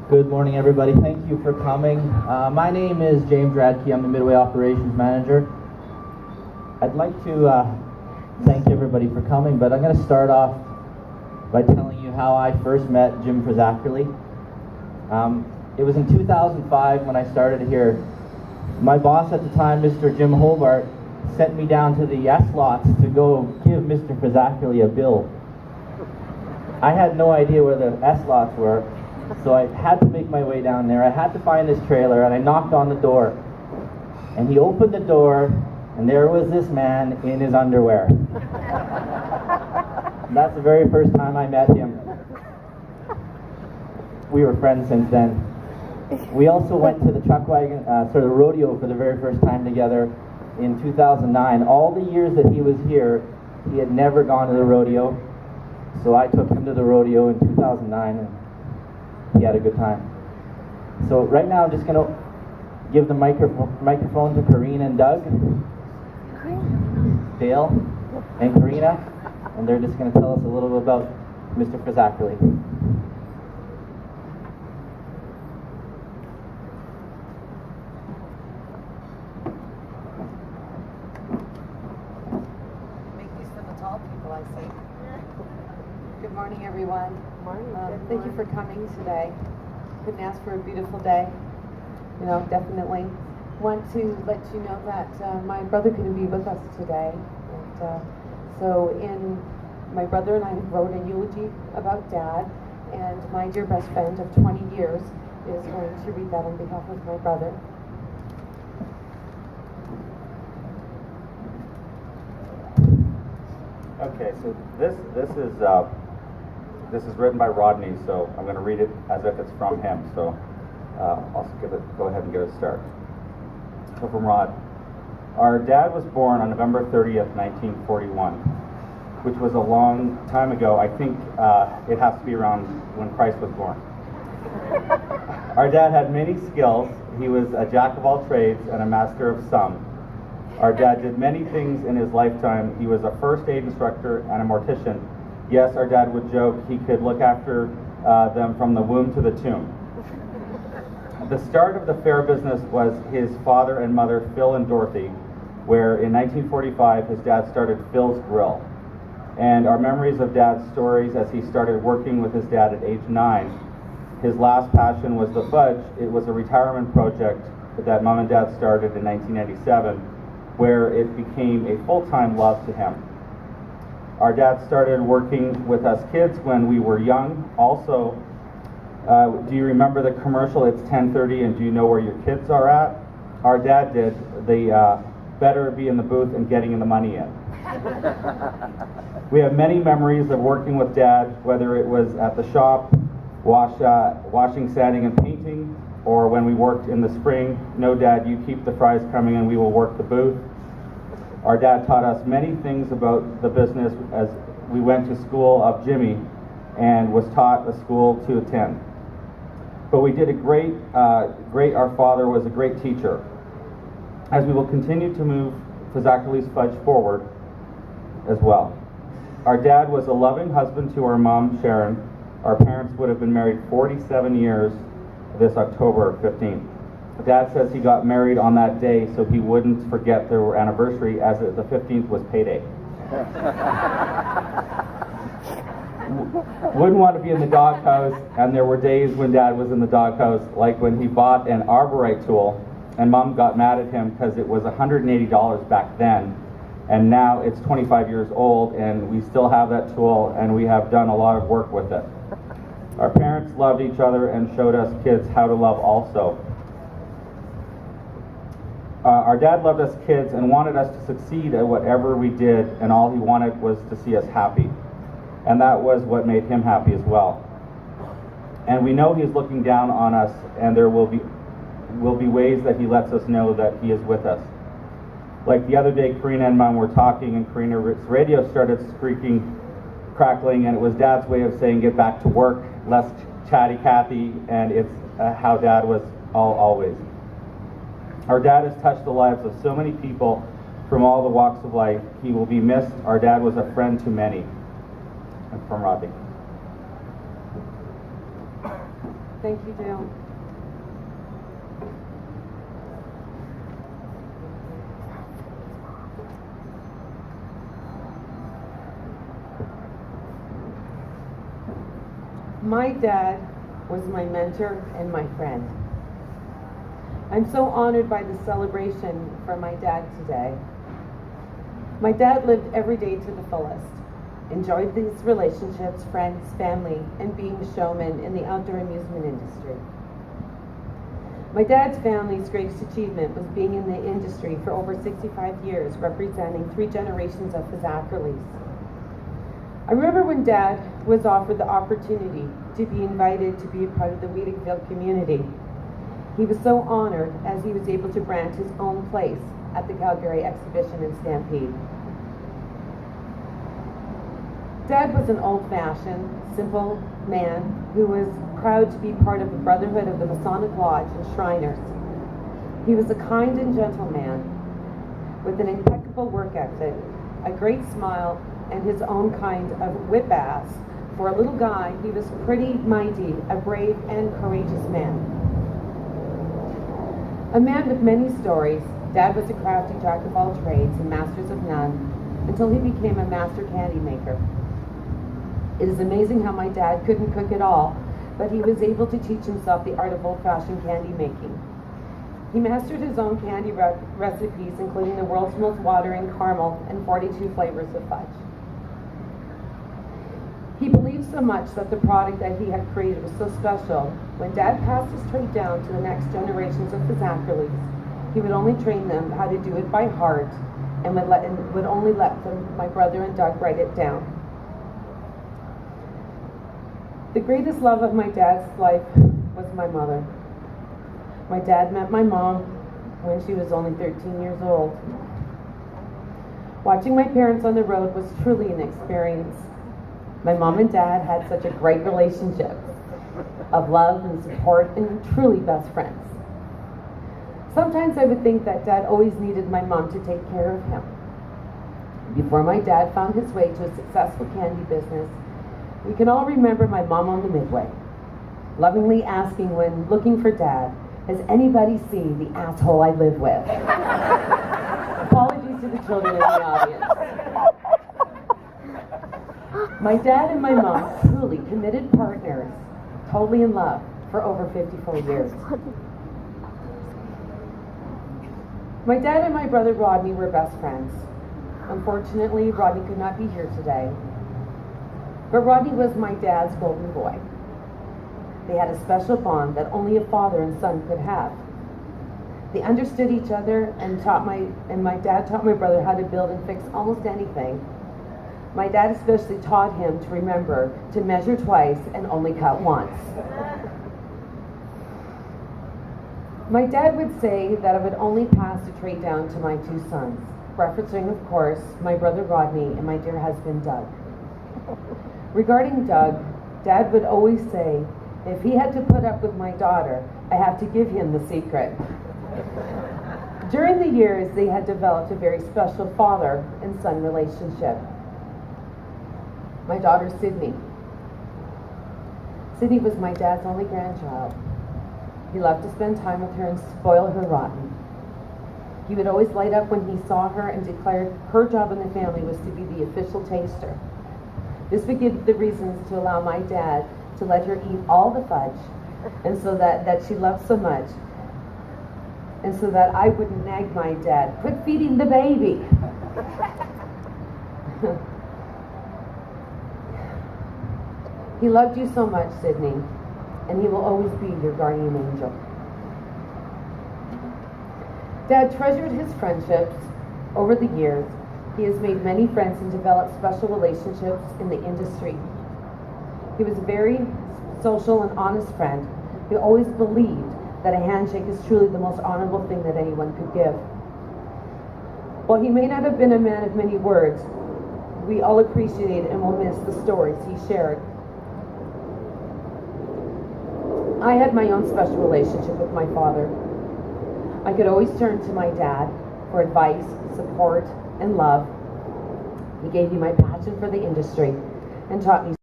Good morning, everybody. Thank you for coming. My name is James Radke. I'm the Midway Operations Manager. I'd like to thank everybody for coming, but I'm going to start off by telling you how I first met Jim Fazackerly. It was in 2005 when I started here. My boss at the time, Mr. Jim Hobart, sent me down to the S-lots to go give Mr. Fazackerly a bill. I had no idea where the S-lots were, so I had to make my way down there. I had to find this trailer, and I knocked on the door. And he opened the door, and there was this man in his underwear. That's the very first time I met him. We were friends since then. We also went to the the rodeo for the very first time together in 2009. All the years that he was here, he had never gone to the rodeo. So I took him to the rodeo in 2009, and he had a good time. So right now I'm just going to give the microphone to Karina and Doug, Dale and Karina, and they're just going to tell us a little bit about Mr. Fazackerly. Good morning, everyone. Thank you for coming today. Couldn't ask for a beautiful day. You know, definitely want to let you know that my brother couldn't be with us today. And so my brother and I wrote a eulogy about Dad, and my dear best friend of 20 years is going to read that on behalf of my brother. Okay, so this is written by Rodney, so I'm going to read it as if it's from him. So I'll go ahead and give it a start. So from Rod, our dad was born on November 30th, 1941, which was a long time ago. I think it has to be around when Christ was born. Our dad had many skills. He was a jack of all trades and a master of some. Our dad did many things in his lifetime. He was a first aid instructor and a mortician. Yes, our dad would joke he could look after them from the womb to the tomb. The start of the fair business was his father and mother, Phil and Dorothy, where in 1945 his dad started Phil's Grill. And our memories of Dad's stories as he started working with his dad at age 9. His last passion was the fudge. It was a retirement project that Mom and Dad started in 1997, where it became a full-time love to him. Our dad started working with us kids when we were young. Also, do you remember the commercial, it's 10:30 and do you know where your kids are at? Our dad did. The better be in the booth and getting the money in. We have many memories of working with Dad, whether it was at the shop, washing, sanding, and painting, or when we worked in the spring. No, Dad, you keep the fries coming and we will work the booth. Our dad taught us many things about the business as we went to school of Jimmy and was taught a school to attend. But we did our father was a great teacher. As we will continue to move Fazackerly's fudge forward as well. Our dad was a loving husband to our mom, Sharon. Our parents would have been married 47 years this October 15th. Dad says he got married on that day so he wouldn't forget their anniversary, as the 15th was payday. Wouldn't want to be in the doghouse, and there were days when Dad was in the doghouse, like when he bought an arborite tool, and Mom got mad at him because it was $180 back then, and now it's 25 years old, and we still have that tool, and we have done a lot of work with it. Our parents loved each other and showed us kids how to love also. Our dad loved us kids and wanted us to succeed at whatever we did, and all he wanted was to see us happy. And that was what made him happy as well. And we know he's looking down on us, and there will be ways that he lets us know that he is with us. Like the other day, Karina and Mom were talking, and Karina's radio started crackling, and it was Dad's way of saying get back to work, less chatty Cathy, and it's how Dad was always. Our dad has touched the lives of so many people from all the walks of life. He will be missed. Our dad was a friend to many. And from Rodney. Thank you, Dale. My dad was my mentor and my friend. I'm so honored by the celebration for my dad today. My dad lived every day to the fullest, enjoyed these relationships, friends, family, and being a showman in the outdoor amusement industry. My dad's family's greatest achievement was being in the industry for over 65 years, representing 3 generations of Fazackerlys. I remember when Dad was offered the opportunity to be invited to be a part of the Wheatigville community. He was so honored as he was able to brand his own place at the Calgary Exhibition and Stampede. Dad was an old-fashioned, simple man who was proud to be part of the Brotherhood of the Masonic Lodge and Shriners. He was a kind and gentle man with an impeccable work ethic, a great smile, and his own kind of whip-ass. For a little guy, he was pretty mighty, a brave and courageous man. A man with many stories, Dad was a crafty jack of all trades and masters of none until he became a master candy maker. It is amazing how my dad couldn't cook at all, but he was able to teach himself the art of old-fashioned candy making. He mastered his own candy recipes, including the world's most watering caramel and 42 flavors of fudge. He believed so much that the product that he had created was so special. When Dad passed his trade down to the next generations of Fazackerlys, he would only train them how to do it by heart and would only let them, my brother and Doug, write it down. The greatest love of my dad's life was my mother. My dad met my mom when she was only 13 years old. Watching my parents on the road was truly an experience. My mom and dad had such a great relationship of love and support and truly best friends. Sometimes I would think that Dad always needed my mom to take care of him. Before my dad found his way to a successful candy business, we can all remember my mom on the midway, lovingly asking when looking for Dad, "Has anybody seen the asshole I live with?" Apologies to the children in the audience. My dad and my mom, truly committed partners, totally in love for over 54 years. My dad and my brother Rodney were best friends. Unfortunately, Rodney could not be here today. But Rodney was my dad's golden boy. They had a special bond that only a father and son could have. They understood each other and my dad taught my brother how to build and fix almost anything. My dad especially taught him to remember to measure twice and only cut once. My dad would say that I would only pass the trait down to my 2 sons, referencing, of course, my brother Rodney and my dear husband Doug. Regarding Doug, Dad would always say, if he had to put up with my daughter, I have to give him the secret. During the years, they had developed a very special father and son relationship. My daughter, Sydney. Sydney was my dad's only grandchild. He loved to spend time with her and spoil her rotten. He would always light up when he saw her and declared her job in the family was to be the official taster. This would give the reasons to allow my dad to let her eat all the fudge, and so that she loved so much, and so that I wouldn't nag my dad, "Quit feeding the baby." He loved you so much, Sydney, and he will always be your guardian angel. Dad treasured his friendships over the years. He has made many friends and developed special relationships in the industry. He was a very social and honest friend who always believed that a handshake is truly the most honorable thing that anyone could give. While he may not have been a man of many words, we all appreciate and will miss the stories he shared. I had my own special relationship with my father. I could always turn to my dad for advice, support, and love. He gave me my passion for the industry and taught me